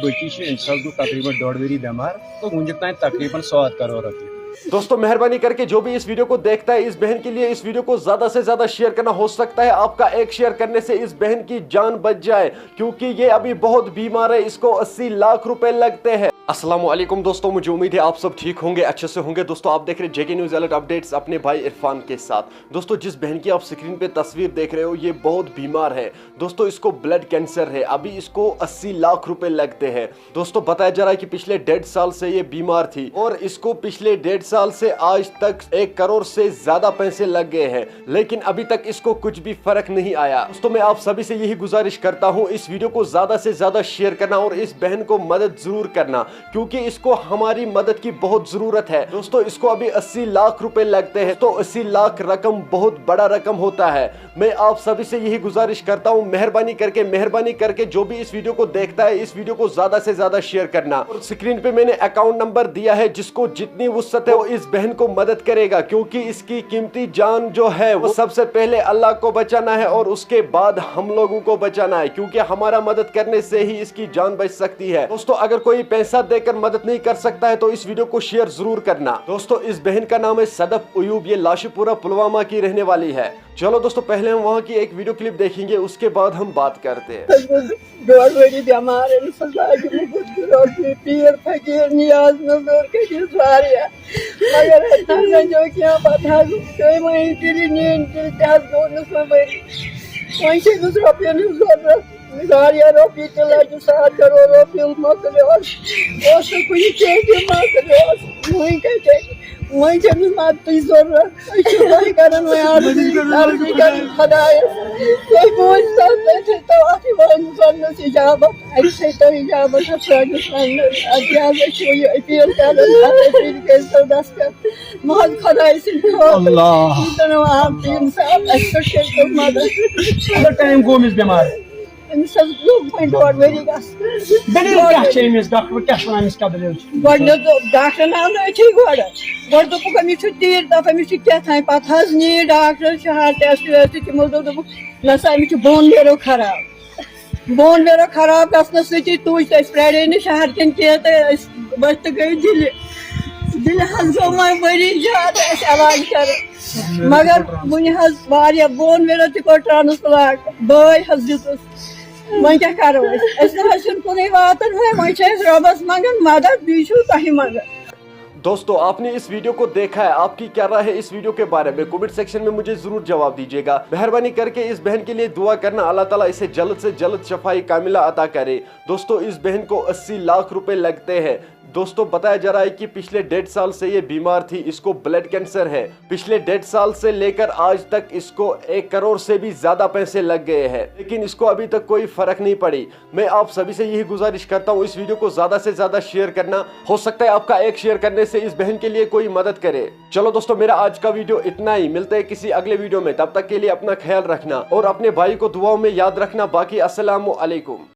बच्ची इंसाल तकरीबन 1.5 ؤری बीमार तो मुझे तकरीबन 100 करोड़ रुपये। दोस्तों मेहरबानी करके जो भी इस वीडियो को देखता है इस बहन के लिए इस वीडियो को ज्यादा से ज्यादा शेयर करना। हो सकता है आपका एक शेयर करने से इस बहन की जान बच जाए, क्योंकि ये अभी बहुत बीमार है, इसको 80 लाख रुपए लगते हैं। अस्सलाम वालेकुम दोस्तों, मुझे उम्मीद है आप सब ठीक होंगे, अच्छे से होंगे। दोस्तों आप देख रहे हैं जेके न्यूज़ अलर्ट अपडेट्स अपने भाई इरफान के साथ। दोस्तों जिस बहन की आप स्क्रीन पे तस्वीर देख रहे हो ये बहुत बीमार है। दोस्तों इसको ब्लड कैंसर है, अभी इसको 80 लाख रुपए लगते हैं। दोस्तों बताया जा रहा है कि पिछले 1.5 साल से ये बीमार थी और इसको पिछले 1.5 साल से आज तक 1 करोड़ से ज्यादा पैसे लग गए हैं, लेकिन अभी तक इसको कुछ भी फर्क नहीं आया। दोस्तों मैं आप सभी से यही गुजारिश करता हूँ, इस वीडियो को ज्यादा से ज्यादा शेयर करना और इस बहन को मदद जरूर करना, क्योंकि इसको हमारी मदद की बहुत जरूरत है। दोस्तों इसको अभी 80 लाख रुपए लगते हैं, तो 80 लाख रकम बहुत बड़ा रकम होता है। मैं आप सभी से यही गुजारिश करता हूँ, मेहरबानी करके जो भी इस वीडियो को देखता है इस वीडियो को ज्यादा से ज्यादा शेयर करना। और स्क्रीन पे मैंने अकाउंट नंबर दिया है, जिसको जितनी वुसअत है वो इस बहन को मदद करेगा, क्योंकि इसकी कीमती जान जो है वो सबसे पहले अल्लाह को बचाना है और उसके बाद हम लोगों को बचाना है, क्योंकि हमारा मदद करने से ही इसकी जान बच सकती है। दोस्तों अगर कोई पैसा देकर मदद नहीं कर सकता है तो इस वीडियो को शेयर जरूर करना। दोस्तों इस बहन का नाम है सदफ अयूब, ये लाशीपुरा पुलवामा की रहने वाली है। चलो दोस्तों पहले हम वहाँ की एक वीडियो क्लिप देखेंगे, उसके बाद हम बात करते हैं। Zarya Rabbitler de Sadar Rabbil Makros, also Kuyi Makros, Moinka Matizora, I should like an American Hadaya. They both started to occupy on the Sijaba. I say to Java, the Ferguson, I show you, I feel that I feel so that's Mohad Hadais in Allah. You don't know how to himself, especially the mother. What time go Miss Demar? And so look my God very gas. Beni gerçeğimiz doktor kaşmanız kabul Gordon doctor now What the book I should deal that I should get time but has near doctor shahar test to mold the book. Nasa me to bone vero kharab. Bone vero kharab that's switch to spread in the shahar can get but the guy dil has so my body jar as a Magar when has varia bone vero to transplant boy has just मैं क्या करूँ ऐसा हसन को नहीं बात है मैं चाहे रबस मांगन मदद बीचू कहीं मांगन। दोस्तों आपने इस वीडियो को देखा है, आपकी क्या राय है इस वीडियो के बारे में कमेंट सेक्शन में मुझे जरूर जवाब दीजिएगा। मेहरबानी करके इस बहन के लिए दुआ करना, अल्लाह ताला इसे जल्द से जल्द शफाई कामिला अता करे। दोस्तों इस बहन को 80 लाख रुपए लगते हैं। दोस्तों बताया जा रहा है कि पिछले 1.5 साल से ये बीमार थी, इसको ब्लड कैंसर है। पिछले 1.5 साल से लेकर आज तक इसको 1 करोड़ से भी ज्यादा पैसे लग गए हैं, लेकिन इसको अभी तक कोई फर्क नहीं पड़ी। मैं आप सभी से यही गुजारिश करता हूँ, इस वीडियो को ज्यादा से ज्यादा शेयर करना। हो सकता है आपका एक शेयर करने से इस बहन के लिए कोई मदद करे। चलो दोस्तों मेरा आज का वीडियो इतना ही, मिलते हैं किसी अगले वीडियो में, तब तक के लिए अपना ख्याल रखना और अपने भाई को दुआओं में याद रखना। बाकी अस्सलामु अलैकुम।